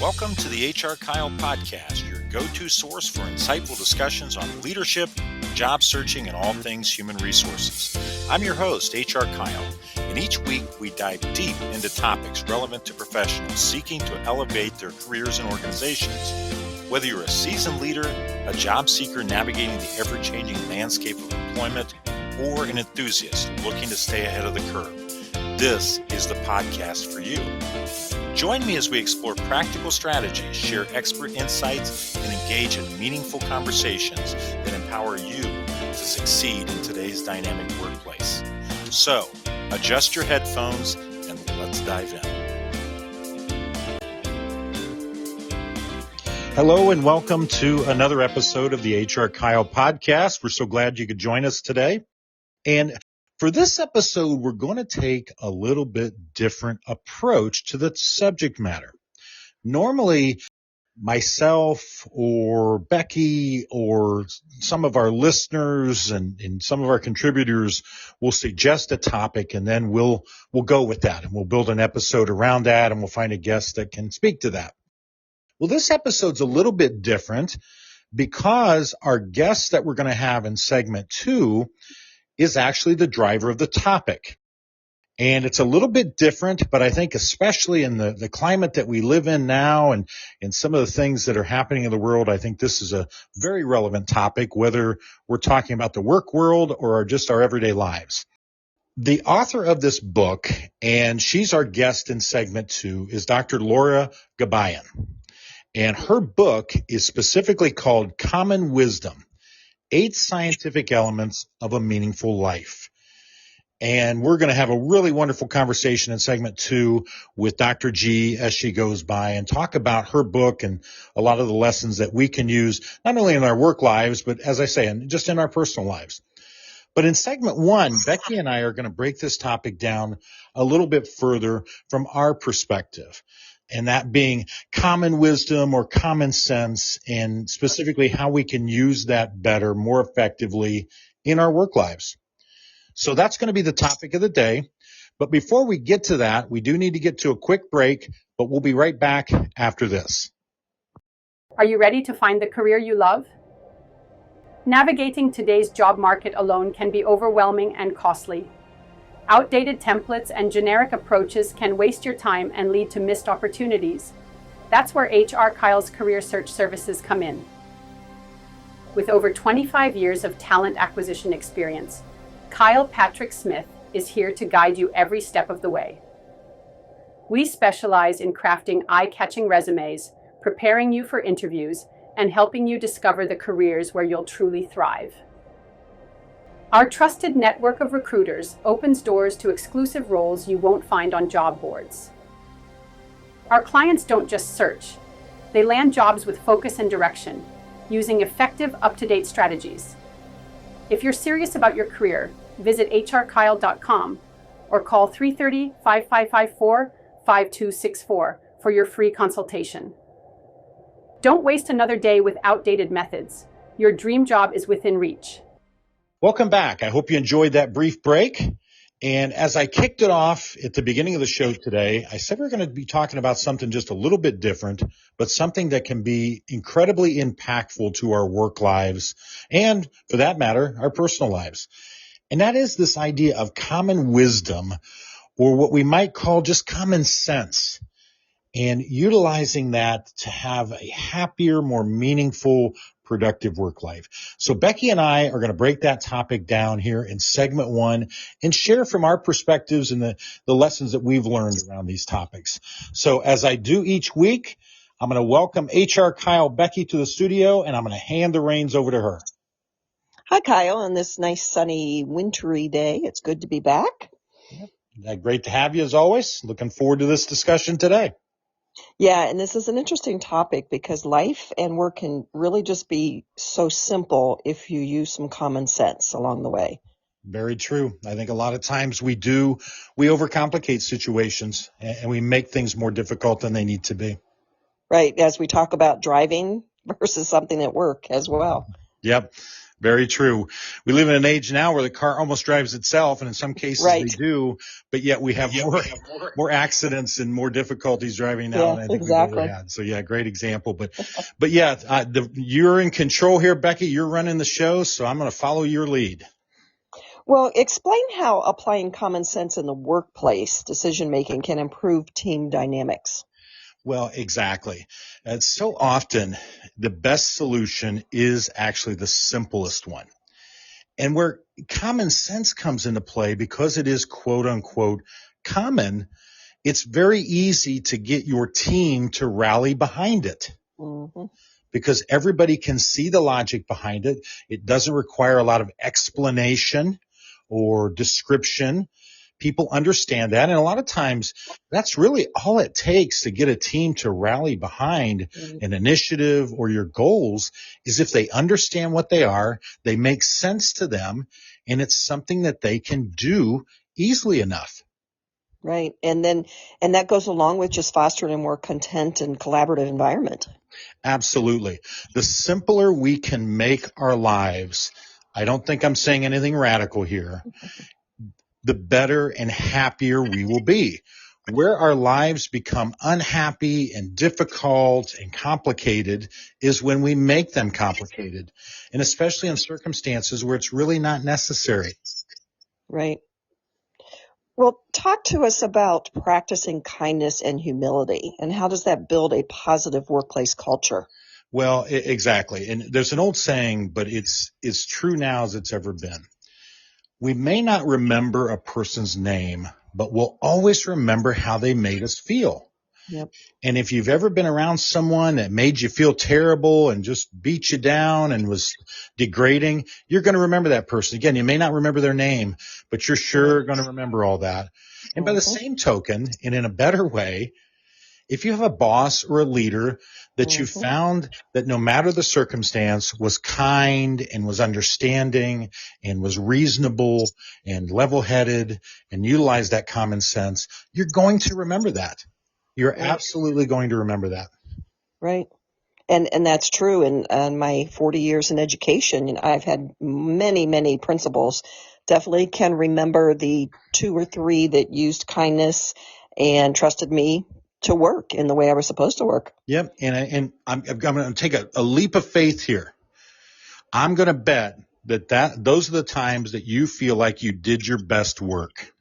Welcome to the HR Kyle podcast, your go-to source for insightful discussions on leadership, job searching, and all things human resources. I'm your host, HR Kyle, and each week we dive deep into topics relevant to professionals seeking to elevate their careers and organizations. Whether you're a seasoned leader, a job seeker navigating the ever-changing landscape of employment, or an enthusiast looking to stay ahead of the curve, this is the podcast for you. Join me as we explore practical strategies, share expert insights, and engage in meaningful conversations that empower you to succeed in today's dynamic workplace. So, adjust your headphones and let's dive in. Hello and welcome to another episode of the HR Kyle podcast. We're so glad you could join us today. And for this episode, we're going to take a little bit different approach to the subject matter. Normally, myself or Becki or some of our listeners and some of our contributors will suggest a topic, and then we'll go with that, and we'll build an episode around that, and we'll find a guest that can speak to that. Well, this episode's a little bit different because our guest that we're going to have in segment 2 is actually the driver of the topic. And it's a little bit different, but I think especially in the climate that we live in now and some of the things that are happening in the world, I think this is a very relevant topic, whether we're talking about the work world or just our everyday lives. The author of this book, and she's our guest in segment 2, is Dr. Laura Gabayan. And her book is specifically called Common Wisdom: 8 Scientific Elements of a Meaningful Life. And we're going to have a really wonderful conversation in segment 2 with Dr. G as she goes by and talk about her book and a lot of the lessons that we can use, not only in our work lives, but as I say, just in our personal lives. But in segment 1, Becki and I are going to break this topic down a little bit further from our perspective. And that being common wisdom or common sense, and specifically how we can use that better, more effectively in our work lives. So that's going to be the topic of the day. But before we get to that, we do need to get to a quick break, but we'll be right back after this. Are you ready to find the career you love? Navigating today's job market alone can be overwhelming and costly. Outdated templates and generic approaches can waste your time and lead to missed opportunities. That's where HR Kyle's career search services come in. With over 25 years of talent acquisition experience, Kyle Patrick Smith is here to guide you every step of the way. We specialize in crafting eye-catching resumes, preparing you for interviews, and helping you discover the careers where you'll truly thrive. Our trusted network of recruiters opens doors to exclusive roles you won't find on job boards. Our clients don't just search. They land jobs with focus and direction, using effective, up-to-date strategies. If you're serious about your career, visit hrkyle.com or call 330-5554-5264 for your free consultation. Don't waste another day with outdated methods. Your dream job is within reach. Welcome back. I hope you enjoyed that brief break. And as I kicked it off at the beginning of the show today, I said we're going to be talking about something just a little bit different, but something that can be incredibly impactful to our work lives and, for that matter, our personal lives. And that is this idea of common wisdom, or what we might call just common sense, and utilizing that to have a happier, more meaningful, productive work life. So Becki and I are going to break that topic down here in segment 1 and share from our perspectives and the lessons that we've learned around these topics. So as I do each week, I'm going to welcome HR Kyle Becki to the studio, and I'm going to hand the reins over to her. Hi, Kyle, on this nice, sunny, wintry day. It's good to be back. Great to have you as always. Looking forward to this discussion today. Yeah, and this is an interesting topic because life and work can really just be so simple if you use some common sense along the way. Very true. I think a lot of times we overcomplicate situations and we make things more difficult than they need to be. Right, as we talk about driving versus something at work as well. Yep. Very true. We live in an age now where the car almost drives itself, and in some cases Right. they do, but yet we have more accidents and more difficulties driving now Yeah, than I think we've ever exactly. had. So yeah, great example. But yeah, you're in control here, Becki. You're running the show, so I'm going to follow your lead. Well, explain how applying common sense in the workplace decision making can improve team dynamics. Well, exactly. So often the best solution is actually the simplest one. And where common sense comes into play, because it is quote unquote common, it's very easy to get your team to rally behind it Mm-hmm. because everybody can see the logic behind it. It doesn't require a lot of explanation or description. People understand that. And a lot of times that's really all it takes to get a team to rally behind an initiative or your goals is if they understand what they are, they make sense to them, and it's something that they can do easily enough. Right. And that goes along with just fostering a more content and collaborative environment. Absolutely. The simpler we can make our lives, I don't think I'm saying anything radical here, the better and happier we will be. Where our lives become unhappy and difficult and complicated is when we make them complicated, and especially in circumstances where it's really not necessary. Right. Well, talk to us about practicing kindness and humility, and how does that build a positive workplace culture? Well, exactly. And there's an old saying, but it's as true now as it's ever been. We may not remember a person's name, but we'll always remember how they made us feel. Yep. And if you've ever been around someone that made you feel terrible and just beat you down and was degrading, you're going to remember that person. Again, you may not remember their name, but you're sure going to remember all that. And by the same token, and in a better way, if you have a boss or a leader that you found that no matter the circumstance was kind and was understanding and was reasonable and level-headed and utilized that common sense, you're going to remember that. You're absolutely going to remember that. Right. And that's true. In my 40 years in education, I've had many principals. Definitely can remember the 2 or 3 that used kindness and trusted me to work in the way I was supposed to work. Yep. And I'm going to take a leap of faith here. I'm going to bet that those are the times that you feel like you did your best work.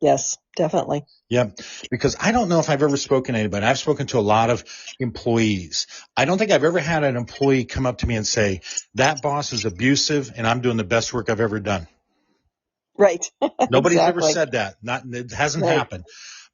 Yes, definitely. Yep. Because I don't know if I've ever spoken to anybody. I've spoken to a lot of employees. I don't think I've ever had an employee come up to me and say, that boss is abusive and I'm doing the best work I've ever done. Right. Nobody's ever Exactly. said that. It hasn't happened.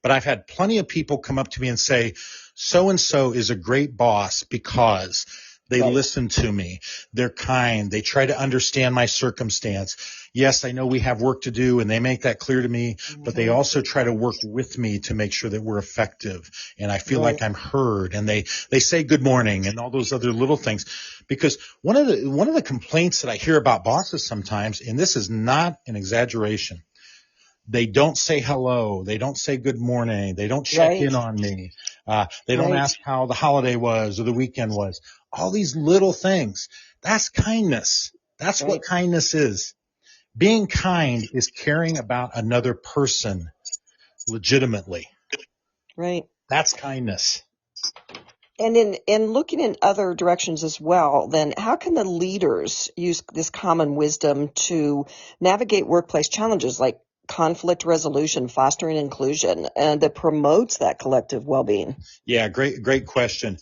But I've had plenty of people come up to me and say, so-and-so is a great boss because they listen to me. They're kind. They try to understand my circumstance. Yes, I know we have work to do, and they make that clear to me, but they also try to work with me to make sure that we're effective, and I feel like I'm heard, and they say good morning and all those other little things. Because one of the complaints that I hear about bosses sometimes, and this is not an exaggeration, they don't say hello. They don't say good morning. They don't check in on me. They don't ask how the holiday was or the weekend was. All these little things. That's kindness. That's what kindness is. Being kind is caring about another person legitimately. Right. That's kindness. And in looking in other directions as well, then how can the leaders use this common wisdom to navigate workplace challenges like conflict resolution, fostering inclusion, and that promotes that collective well-being? Yeah, great question.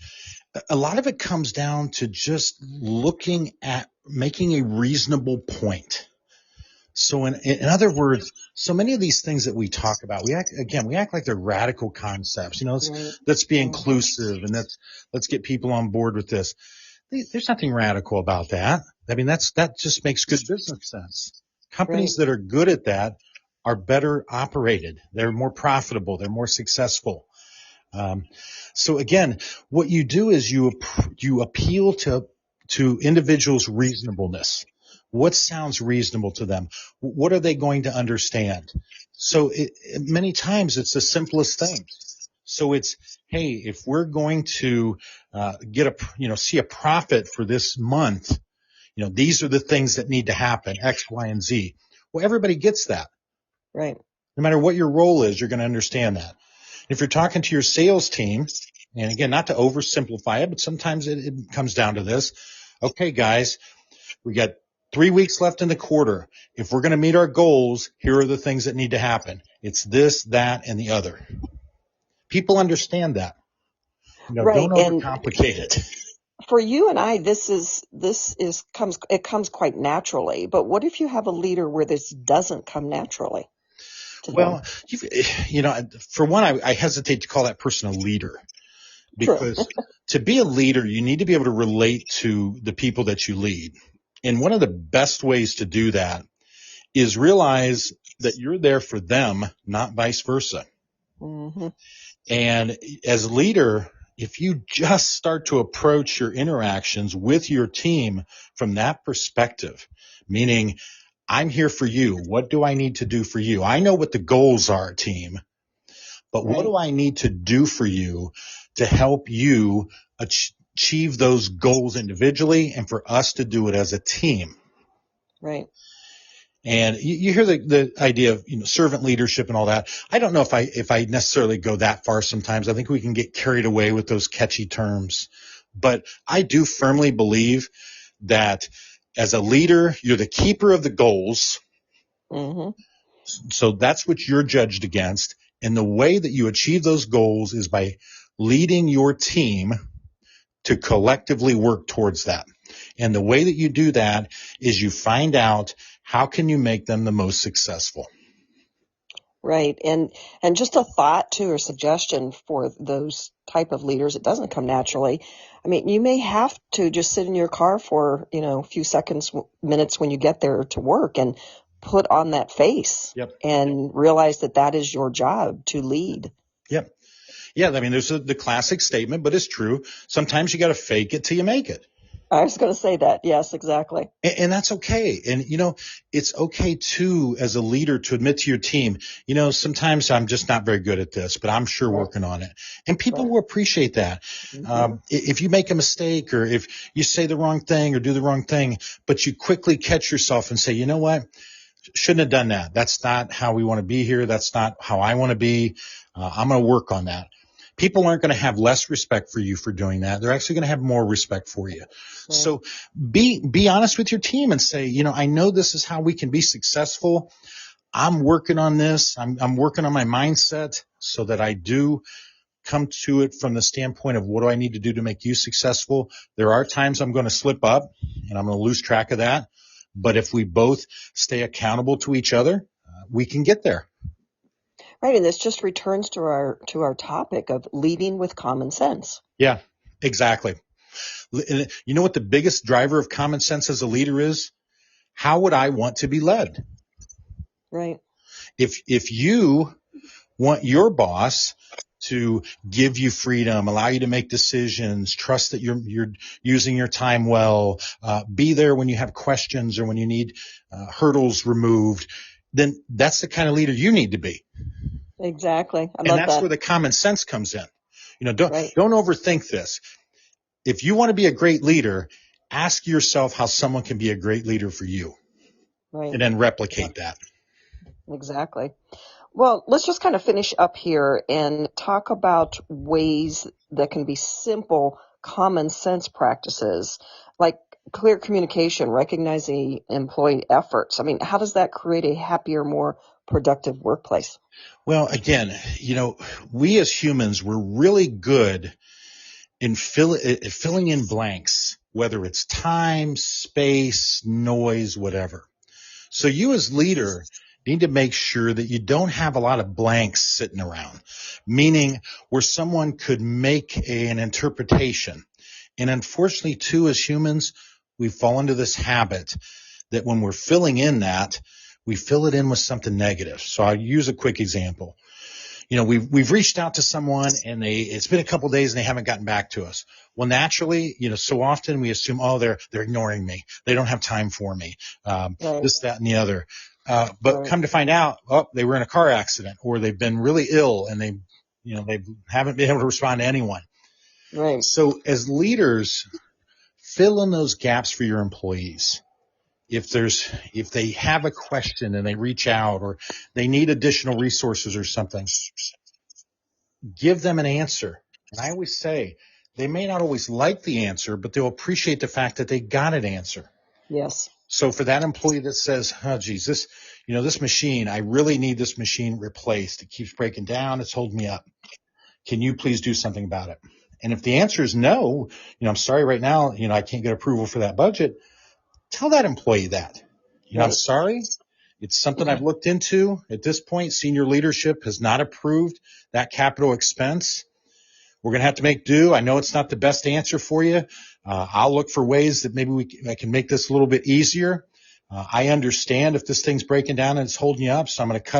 A lot of it comes down to just looking at making a reasonable point. So in other words, so many of these things that we talk about, we act like they're radical concepts. Let's be inclusive and let's get people on board with this. There's nothing radical about that. I mean, that just makes good business sense. Companies that are good at that are better operated. They're more profitable. They're more successful. So again, what you do is you appeal to individuals' reasonableness. What sounds reasonable to them? What are they going to understand? So many times it's the simplest things. So it's, hey, if we're going to see a profit for this month, these are the things that need to happen, X, Y, and Z. Well, everybody gets that. Right. No matter what your role is, you're going to understand that. If you're talking to your sales team, and again, not to oversimplify it, but sometimes it comes down to this. Okay, guys, we got 3 weeks left in the quarter. If we're going to meet our goals, here are the things that need to happen. It's this, that, and the other. People understand that. Right. Don't And overcomplicate it. for you and I, it comes quite naturally. But what if you have a leader where this doesn't come naturally to them? Well, for one, I hesitate to call that person a leader, True. because to be a leader, you need to be able to relate to the people that you lead. And one of the best ways to do that is realize that you're there for them, not vice versa. Mm-hmm. And as a leader, if you just start to approach your interactions with your team from that perspective, meaning I'm here for you. What do I need to do for you? I know what the goals are, team, but what Right. do I need to do for you to help you achieve those goals individually and for us to do it as a team? Right. And you hear the idea of servant leadership and all that. I don't know if I necessarily go that far sometimes. I think we can get carried away with those catchy terms. But I do firmly believe that as a leader, you're the keeper of the goals. Mm-hmm. So that's what you're judged against. And the way that you achieve those goals is by leading your team to collectively work towards that. And the way that you do that is you find out how can you make them the most successful. Right. And just a thought too, or suggestion for those type of leaders, it doesn't come naturally. I mean, you may have to just sit in your car for, a few seconds, minutes when you get there to work and put on that face. Yep. And realize that that is your job to lead. Yep. Yeah. I mean, there's the classic statement, but it's true. Sometimes you got to fake it till you make it. I was going to say that. Yes, exactly. And that's okay. And, it's okay too, as a leader, to admit to your team, sometimes I'm just not very good at this, but I'm sure working on it. And people will appreciate that. Mm-hmm. If you make a mistake, or if you say the wrong thing or do the wrong thing, but you quickly catch yourself and say, you know what? Shouldn't have done that. That's not how we want to be here. That's not how I want to be. I'm going to work on that. People aren't going to have less respect for you for doing that. They're actually going to have more respect for you. Right. So be honest with your team and say, I know this is how we can be successful. I'm working on this. I'm working on my mindset so that I do come to it from the standpoint of what do I need to do to make you successful. There are times I'm going to slip up and I'm going to lose track of that. But if we both stay accountable to each other, we can get there. Right, and this just returns to our topic of leading with common sense. Yeah, exactly. You know what the biggest driver of common sense as a leader is? How would I want to be led? Right. If you want your boss to give you freedom, allow you to make decisions, trust that you're using your time well, be there when you have questions or when you need hurdles removed, then that's the kind of leader you need to be. Exactly. And that's where the common sense comes in. Don't overthink this. If you want to be a great leader, ask yourself how someone can be a great leader for you. Right. And then replicate that. Exactly. Well, let's just kind of finish up here and talk about ways that can be simple, common sense practices, like clear communication, recognizing employee efforts. I mean, how does that create a happier, more productive workplace? Well, again, we as humans, we're really good in filling in blanks, whether it's time, space, noise, whatever. So you as leader need to make sure that you don't have a lot of blanks sitting around, meaning where someone could make an interpretation. And unfortunately, too, as humans, we fall into this habit that when we're filling in that, we fill it in with something negative. So I'll use a quick example. We've reached out to someone and it's been a couple of days and they haven't gotten back to us. Well, naturally, so often we assume, they're ignoring me. They don't have time for me. This, that, and the other. But come to find out, they were in a car accident or they've been really ill and they haven't been able to respond to anyone. Right. So as leaders, fill in those gaps for your employees. If they have a question and they reach out or they need additional resources or something, give them an answer. And I always say they may not always like the answer, but they'll appreciate the fact that they got an answer. Yes. So for that employee that says, oh, geez, this machine, I really need this machine replaced. It keeps breaking down. It's holding me up. Can you please do something about it? And if the answer is no, I'm sorry right now, I can't get approval for that budget. Tell that employee that, I'm sorry. It's something I've looked into. At this point, senior leadership has not approved that capital expense. We're going to have to make do. I know it's not the best answer for you. I'll look for ways that maybe I can make this a little bit easier. I understand if this thing's breaking down and it's holding you up, so I'm going to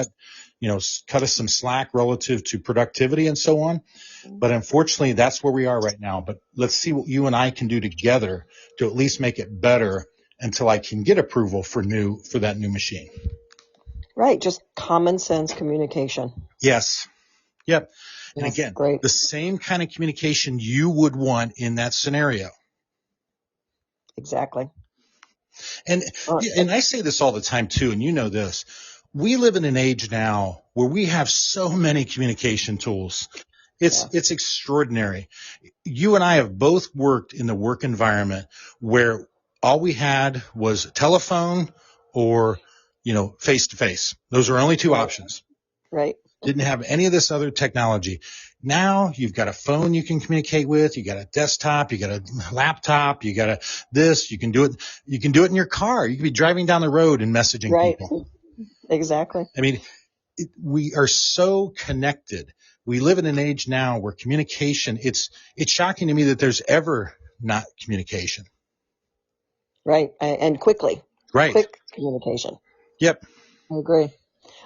cut us some slack relative to productivity and so on. But unfortunately, that's where we are right now. But let's see what you and I can do together to at least make it better until I can get approval for that new machine. Right. Just common sense communication. Yes. Yep. And That's again, great. The same kind of communication you would want in that scenario. Exactly. And I say this all the time too, and you know this. We live in an age now where we have so many communication tools. It's extraordinary. You and I have both worked in the work environment where all we had was telephone or, face to face. Those are only two options. Right. Didn't have any of this other technology. Now you've got a phone you can communicate with. You got a desktop. You got a laptop. You got this. You can do it. You can do it in your car. You can be driving down the road and messaging people. Exactly. I mean, we are so connected. We live in an age now where communication, it's shocking to me that there's ever not communication. Right. And quickly. Right. Quick communication. Yep. I agree.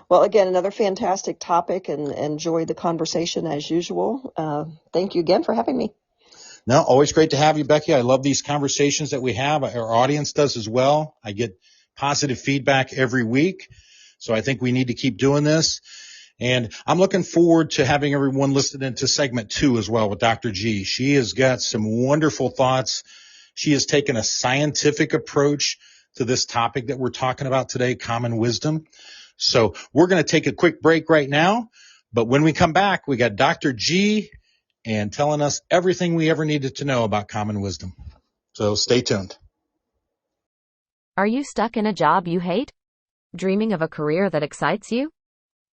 Well, again, another fantastic topic, and enjoy the conversation as usual. Thank you again for having me. No, always great to have you, Becki. I love these conversations that we have. Our audience does as well. I get positive feedback every week. So I think we need to keep doing this. And I'm looking forward to having everyone listen into segment 2 as well with Dr. G. She has got some wonderful thoughts. She has taken a scientific approach to this topic that we're talking about today, common wisdom. So we're going to take a quick break right now. But when we come back, we got Dr. G and telling us everything we ever needed to know about common wisdom. So stay tuned. Are you stuck in a job you hate? Dreaming of a career that excites you?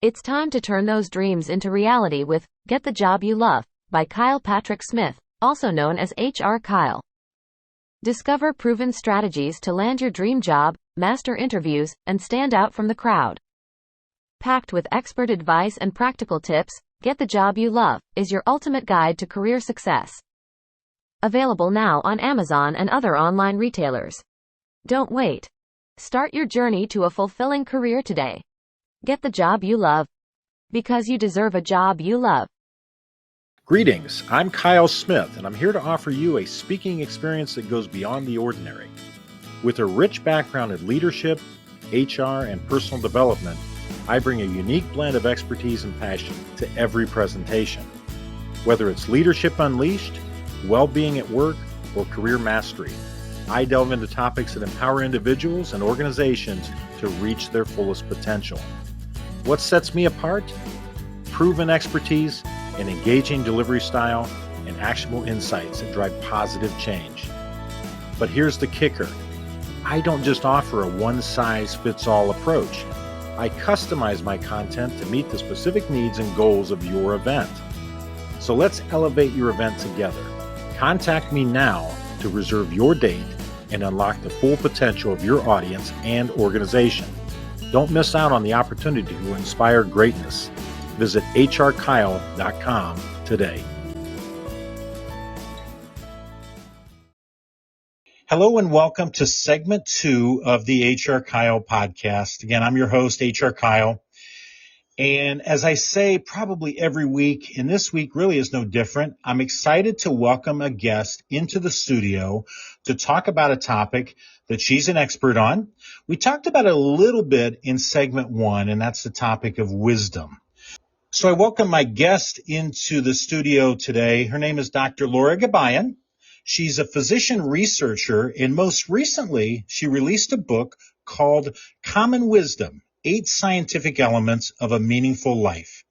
It's time to turn those dreams into reality with Get the Job You Love by Kyle Patrick Smith, also known as HR Kyle. Discover proven strategies to land your dream job, master interviews, and stand out from the crowd. Packed with expert advice and practical tips, Get the Job You Love is your ultimate guide to career success. Available now on Amazon and other online retailers. Don't wait. Start your journey to a fulfilling career today. Get the job you love. Because you deserve a job you love. Greetings, I'm Kyle Smith, and I'm here to offer you a speaking experience that goes beyond the ordinary. With a rich background in leadership, HR, and personal development, I bring a unique blend of expertise and passion to every presentation. Whether it's Leadership Unleashed, well-being at work, or career mastery, I delve into topics that empower individuals and organizations to reach their fullest potential. What sets me apart? Proven expertise, an engaging delivery style, and actionable insights that drive positive change. But here's the kicker. I don't just offer a one-size-fits-all approach. I customize my content to meet the specific needs and goals of your event. So let's elevate your event together. Contact me now to reserve your date and unlock the full potential of your audience and organization. Don't miss out on the opportunity to inspire greatness. Visit hrkyle.com today. Hello and welcome to segment 2 of the HR Kyle podcast. Again, I'm your host, HR Kyle. And as I say probably every week, and this week really is no different, I'm excited to welcome a guest into the studio to talk about a topic that she's an expert on. We talked about it a little bit in segment 1, and that's the topic of wisdom. So I welcome my guest into the studio today. Her name is Dr. Laura Gabayan. She's a physician researcher, and most recently, she released a book called Common Wisdom, 8 Scientific Elements of a Meaningful Life.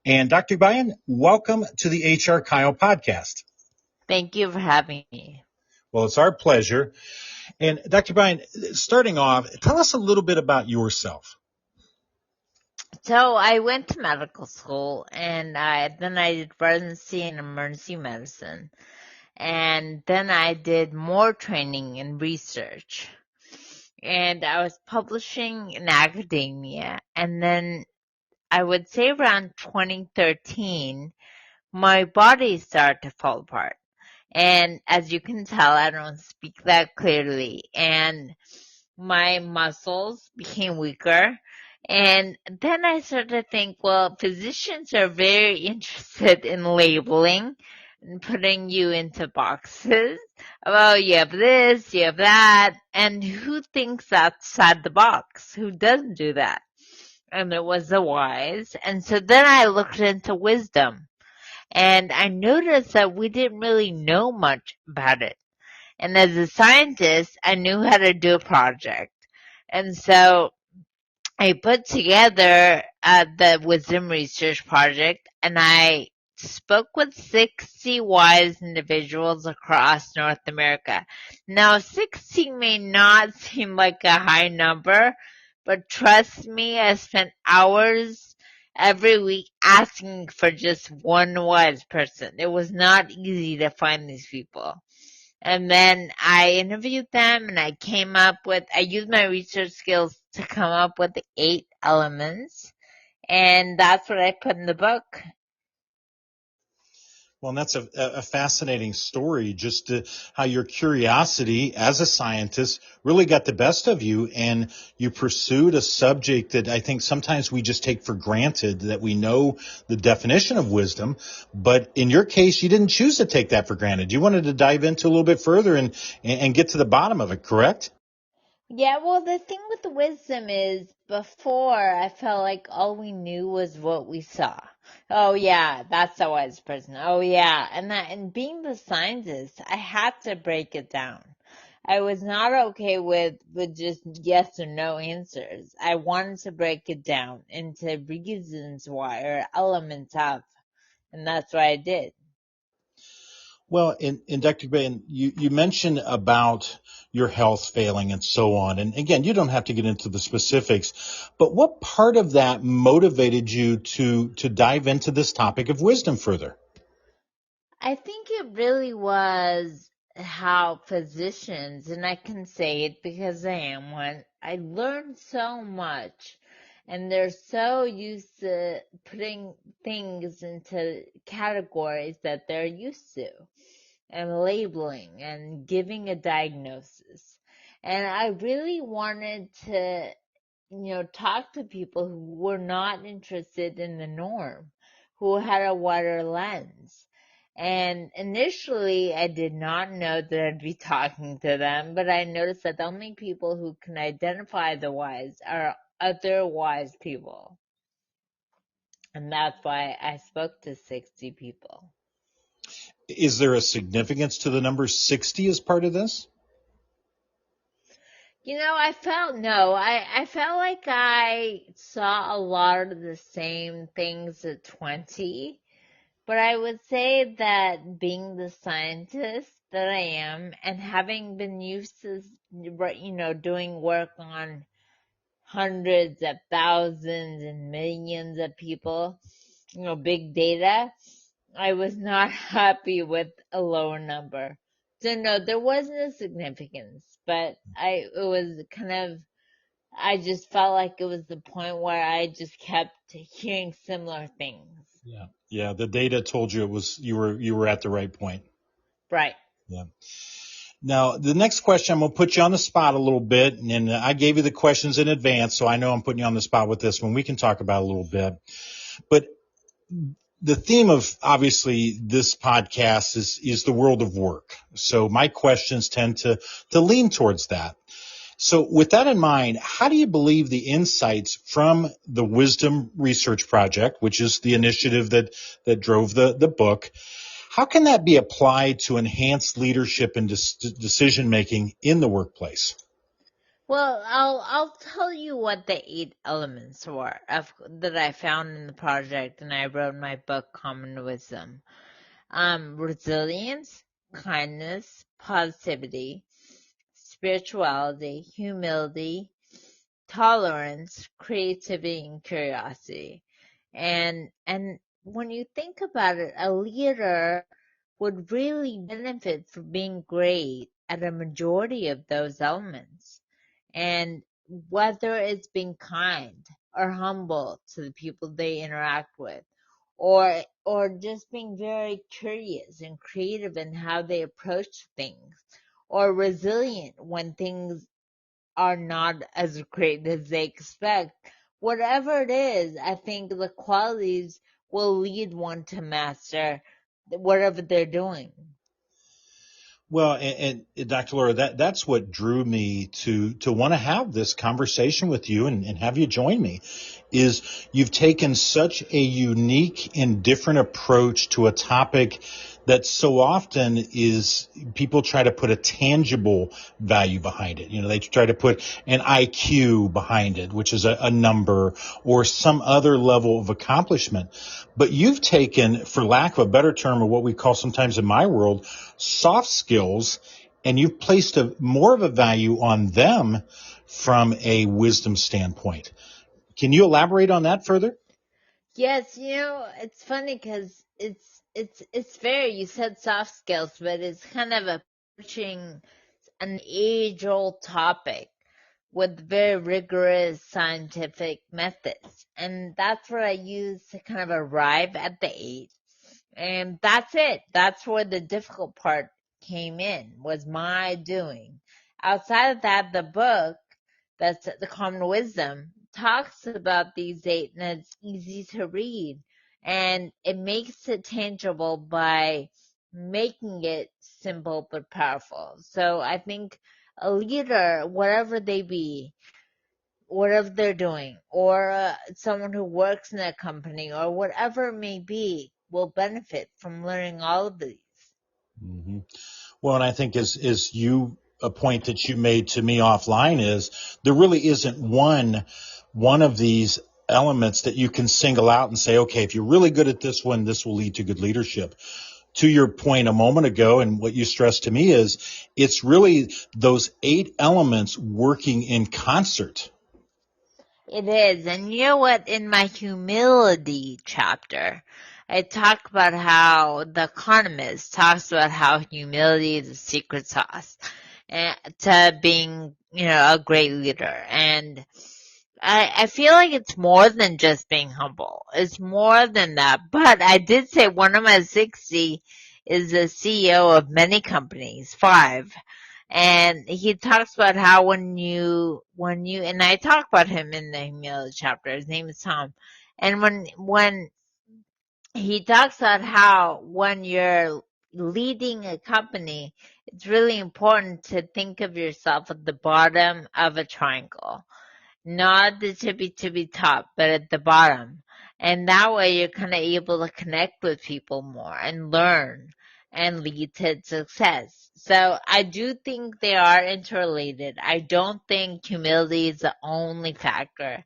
And Dr. Gabayan, welcome to the HR Kyle podcast. Thank you for having me. Well, it's our pleasure. And Dr. Gabayan, starting off, tell us a little bit about yourself. So I went to medical school and then I did residency in emergency medicine. And then I did more training in research. And I was publishing in academia. And then I would say around 2013, my body started to fall apart. And as you can tell, I don't speak that clearly. And my muscles became weaker. And then I started to think, well, physicians are very interested in labeling and putting you into boxes. Oh, you have this, you have that. And who thinks outside the box? Who doesn't do that? And it was the wise. And so then I looked into wisdom. And I noticed that we didn't really know much about it. And as a scientist, I knew how to do a project. And so I put together the Wisdom Research Project, and I spoke with 60 wise individuals across North America. Now, 60 may not seem like a high number, but trust me, I spent hours every week asking for just one wise person. It was not easy to find these people. And then I interviewed them and I used my research skills to come up with the 8 elements. And that's what I put in the book. Well, and that's a fascinating story, just how your curiosity as a scientist really got the best of you, and you pursued a subject that I think sometimes we just take for granted, that we know the definition of wisdom. But in your case, you didn't choose to take that for granted. You wanted to dive into a little bit further and get to the bottom of it, correct? Yeah, well, the thing with the wisdom is before I felt like all we knew was what we saw. Oh yeah, that's a wise person. Oh yeah. And being the scientist, I had to break it down. I was not okay with just yes or no answers. I wanted to break it down into reasons why or elements of, and that's what I did. Well, in Dr. Gabayan, you mentioned about your health failing and so on. And again, you don't have to get into the specifics, but what part of that motivated you to dive into this topic of wisdom further? I think it really was how physicians, and I can say it because I am one, I learned so much, and they're so used to putting things into categories that they're used to, and labeling and giving a diagnosis. And I really wanted to, talk to people who were not interested in the norm, who had a wider lens. And initially, I did not know that I'd be talking to them, but I noticed that the only people who can identify the wise are other wise people. And that's why I spoke to 60 people. Is there a significance to the number 60 as part of this? I felt like I saw a lot of the same things at 20. But I would say that being the scientist that I am and having been used to, doing work on hundreds of thousands and millions of people, big data, I was not happy with a lower number. So no, there wasn't a significance, but I just felt like it was the point where I just kept hearing similar things. Yeah. Yeah. The data told you you were at the right point. Right. Yeah. Now, the next question, I'm going to put you on the spot a little bit, and I gave you the questions in advance, so I know I'm putting you on the spot with this one. We can talk about it a little bit. But the theme of, obviously, this podcast is the world of work. So my questions tend to lean towards that. So with that in mind, how do you believe the insights from the Wisdom Research Project, which is the initiative that drove the book, How can that be applied to enhance leadership and decision making in the workplace? Well, I'll tell you what the 8 elements were that I found in the project, and I wrote in my book, Common Wisdom. Resilience, kindness, positivity, spirituality, humility, tolerance, creativity, and curiosity. And when you think about it, a leader would really benefit from being great at a majority of those elements. And whether it's being kind or humble to the people they interact with, or just being very curious and creative in how they approach things, or resilient when things are not as great as they expect. Whatever it is, I think the qualities will lead one to master whatever they're doing. Well, and Dr. Laura, that's what drew me to want to have this conversation with you and have you join me, is you've taken such a unique and different approach to a topic that so often is people try to put a tangible value behind it. They try to put an IQ behind it, which is a number or some other level of accomplishment. But you've taken, for lack of a better term, or what we call sometimes in my world, soft skills, and you've placed more of a value on them from a wisdom standpoint. Can you elaborate on that further? Yes, it's funny because it's fair. You said soft skills, but it's kind of approaching an age-old topic with very rigorous scientific methods, and that's what I use to kind of arrive at the 8. And that's it. That's where the difficult part came in, was my doing. Outside of that, the book, that's the Common Wisdom, talks about these 8, and it's easy to read. And it makes it tangible by making it simple but powerful. So I think a leader, whatever they be, whatever they're doing, or someone who works in a company, or whatever it may be, will benefit from learning all of these. Mm-hmm. Well, and I think as you, a point that you made to me offline is there really isn't one of these elements that you can single out and say, okay, if you're really good at this one, this will lead to good leadership. To your point a moment ago, and what you stressed to me is it's really those 8 elements working in concert. It is. And you know what? In my humility chapter, I talk about how the economist talks about how humility is the secret sauce to being, a great leader. And I feel like it's more than just being humble. It's more than that. But I did say one of my 60 is the CEO of many companies, 5. And he talks about how and I talk about him in the humility chapter. His name is Tom. And when he talks about how when you're leading a company, it's really important to think of yourself at the bottom of a triangle, not the tippy top, but at the bottom. And that way you're kind of able to connect with people more and learn and lead to success. So I do think they are interrelated. I don't think humility is the only factor.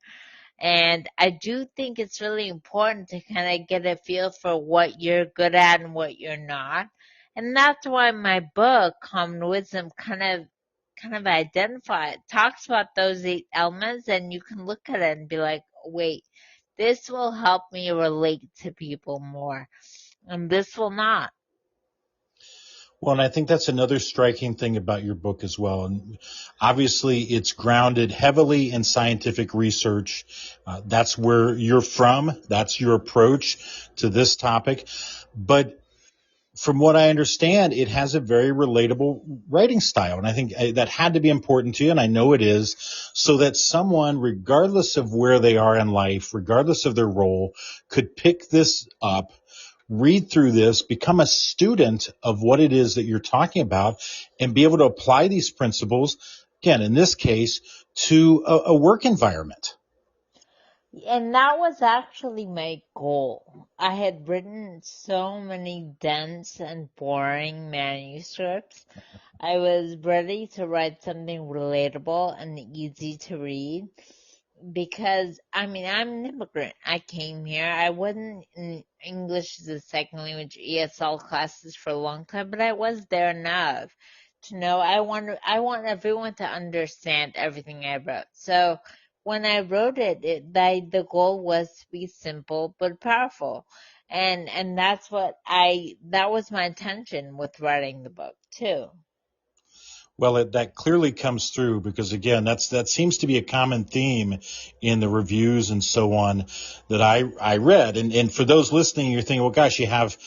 And I do think it's really important to kind of get a feel for what you're good at and what you're not. And that's why my book, Common Wisdom, kind of talks about those 8 elements, and you can look at it and be like, wait, this will help me relate to people more, and this will not. Well, and I think that's another striking thing about your book as well. And obviously, it's grounded heavily in scientific research. That's where you're from. That's your approach to this topic. But from what I understand, it has a very relatable writing style. And I think that had to be important to you, and I know it is, so that someone, regardless of where they are in life, regardless of their role, could pick this up, read through this, become a student of what it is that you're talking about, and be able to apply these principles, again, in this case, to a work environment. And that was actually my goal. I had written so many dense and boring manuscripts. I was ready to write something relatable and easy to read because, I mean, I'm an immigrant. I came here. I wasn't in English as a second language ESL classes for a long time, but I was there enough to know I want everyone to understand everything I wrote. So when I wrote it, the goal was to be simple but powerful. And that was my intention with writing the book too. Well, that clearly comes through because again, that seems to be a common theme in the reviews and so on that I read. And for those listening, you're thinking, well, gosh, you have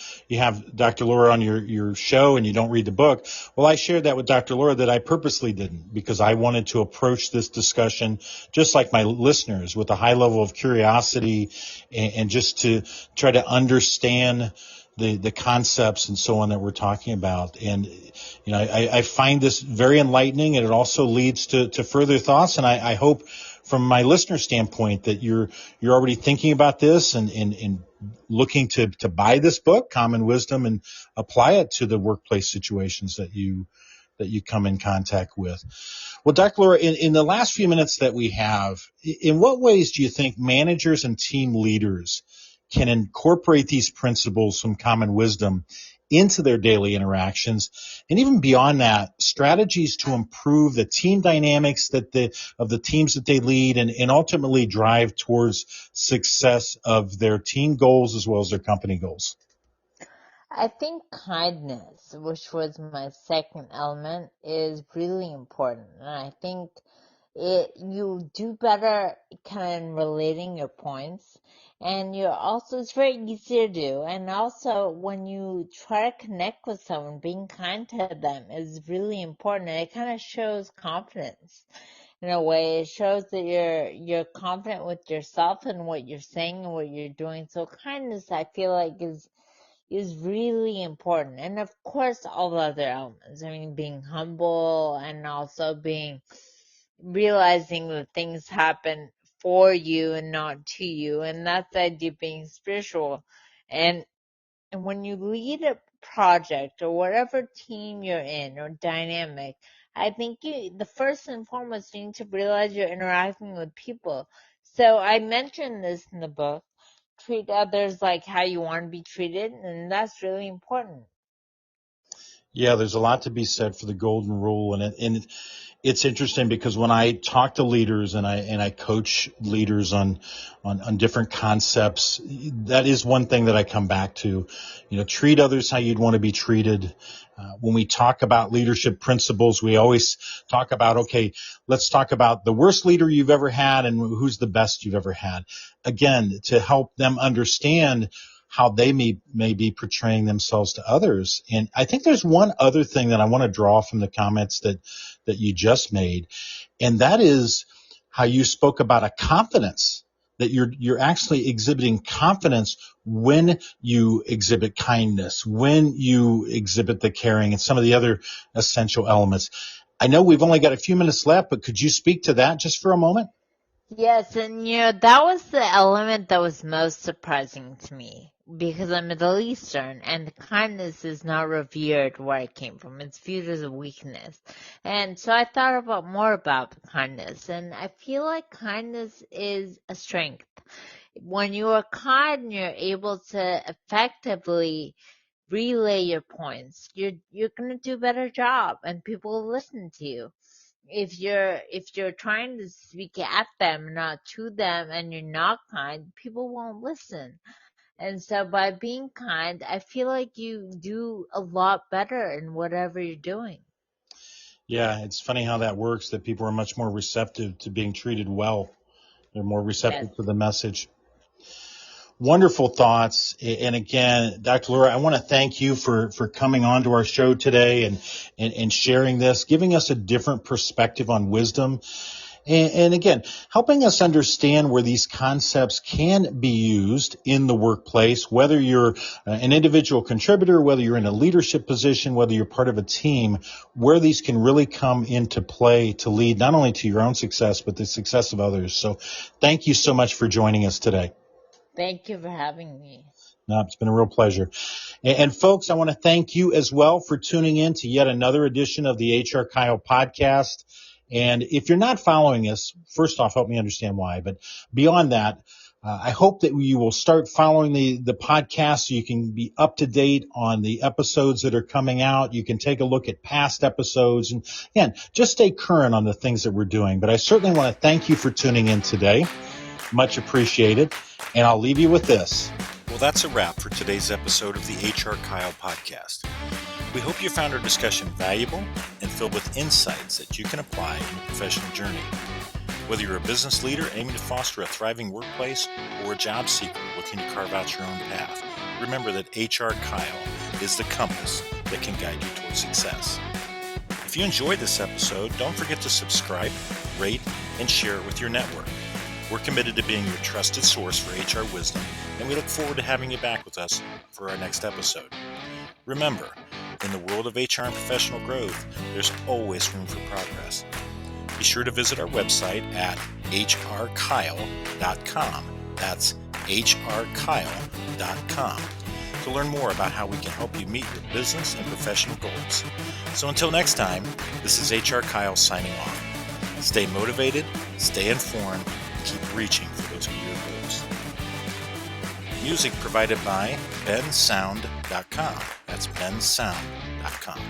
Dr. Laura on your show and you don't read the book. Well, I shared that with Dr. Laura that I purposely didn't because I wanted to approach this discussion just like my listeners with a high level of curiosity and just to try to understand the concepts and so on that we're talking about. And, you know, I find this very enlightening, and it also leads to further thoughts. And I hope from my listener standpoint that you're already thinking about this and looking to buy this book, Common Wisdom, and apply it to the workplace situations that you come in contact with. Well, Dr. Laura, in the last few minutes that we have, in what ways do you think managers and team leaders can incorporate these principles from Common Wisdom into their daily interactions, and even beyond that, strategies to improve the team dynamics of the teams that they lead and ultimately drive towards success of their team goals as well as their company goals? I think kindness, which was my second element, is really important. And I think you do better kind of relating your points. And it's very easy to do. And also when you try to connect with someone, being kind to them is really important. And it kind of shows confidence in a way. It shows that you're confident with yourself and what you're saying and what you're doing. So kindness, I feel like, is really important. And of course, all the other elements. I mean, being humble and also realizing that things happen for you and not to you. And that's the idea of being spiritual. And, and when you lead a project or whatever team you're in or dynamic, I think the first and foremost, you need to realize you're interacting with people. So I mentioned this in the book. Treat others like how you want to be treated, and that's really important. Yeah, there's a lot to be said for the golden rule, and it's interesting because when I talk to leaders and I coach leaders on different concepts, that is one thing that I come back to. You know, treat others how you'd want to be treated. When we talk about leadership principles, we always talk about, okay, let's talk about the worst leader you've ever had and who's the best you've ever had. Again, to help them understand how they may be portraying themselves to others. And I think there's one other thing that I want to draw from the comments that you just made, and that is how you spoke about a confidence that you're actually exhibiting confidence when you exhibit kindness, when you exhibit the caring, and some of the other essential elements. I know we've only got a few minutes left, but could you speak to that just for a moment? Yes, and that was the element that was most surprising to me because I'm Middle Eastern and kindness is not revered where I came from. It's viewed as a weakness. And so I thought more about kindness, and I feel like kindness is a strength. When you are kind, you're able to effectively relay your points. You're going to do a better job and people will listen to you. If you're trying to speak at them, not to them, and you're not kind, people won't listen. And so by being kind, I feel like you do a lot better in whatever you're doing. Yeah, it's funny how that works, that people are much more receptive to being treated well. They're more Yes. receptive to the message. Wonderful thoughts. And again, Dr. Laura, I want to thank you for coming on to our show today and sharing this, giving us a different perspective on wisdom. And again, helping us understand where these concepts can be used in the workplace, whether you're an individual contributor, whether you're in a leadership position, whether you're part of a team, where these can really come into play to lead not only to your own success, but the success of others. So thank you so much for joining us today. Thank you for having me. No, it's been a real pleasure. And folks, I want to thank you as well for tuning in to yet another edition of the HR Kyle podcast. And if you're not following us, first off, help me understand why. But beyond that, I hope that you will start following the podcast so you can be up to date on the episodes that are coming out. You can take a look at past episodes and again, just stay current on the things that we're doing. But I certainly want to thank you for tuning in today. Much appreciated. And I'll leave you with this. Well, that's a wrap for today's episode of the HR Kyle podcast. We hope you found our discussion valuable and filled with insights that you can apply in your professional journey. Whether you're a business leader aiming to foster a thriving workplace or a job seeker looking to carve out your own path, remember that HR Kyle is the compass that can guide you towards success. If you enjoyed this episode, don't forget to subscribe, rate, and share it with your network. We're committed to being your trusted source for HR wisdom, and we look forward to having you back with us for our next episode. Remember, in the world of HR and professional growth, there's always room for progress. Be sure to visit our website at hrkyle.com. That's hrkyle.com to learn more about how we can help you meet your business and professional goals. So until next time, this is HR Kyle signing off. Stay motivated, stay informed, and keep reaching for those career goals. Music provided by bensound.com. That's bensound.com.